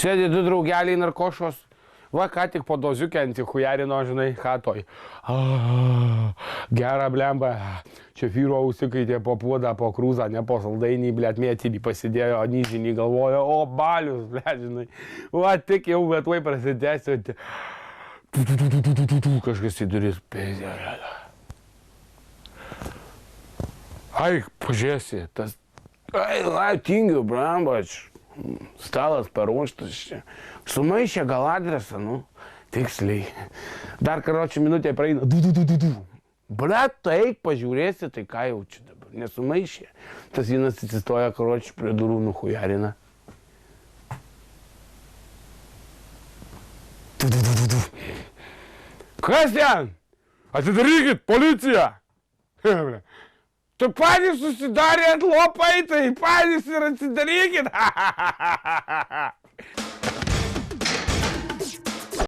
Sėdė du draugeliai narkošos. Va, ką tik po doziukę antihujarino, žinai, hatoj. Gerą blemba. Čia vyro užsikaitė po puodą, po krūzą, ne po saldainį, blėt, mėtinį pasidėjo, nyžinį galvojo, o balius, blėt, žinai. Va, tik jau, bet vai prasidėsiu. Kažkas į duris. Ai, pažiūrėsi, tas... Ai, tingiu, brambač. Stalas paruoštas čia. Sumaišė gal adresą, nu, tiksliai. Dar karočią minutę praeina. Brat, tu eik, pažiūrėsi, tai ką jau čia dabar. Nesumaišė. Tas vienas atsistoja karočią prie durų, nuhujarina. Kas ten? Atidarykit, policija! Tu patys susidarėt lopai, tai patys ir atsidarykit.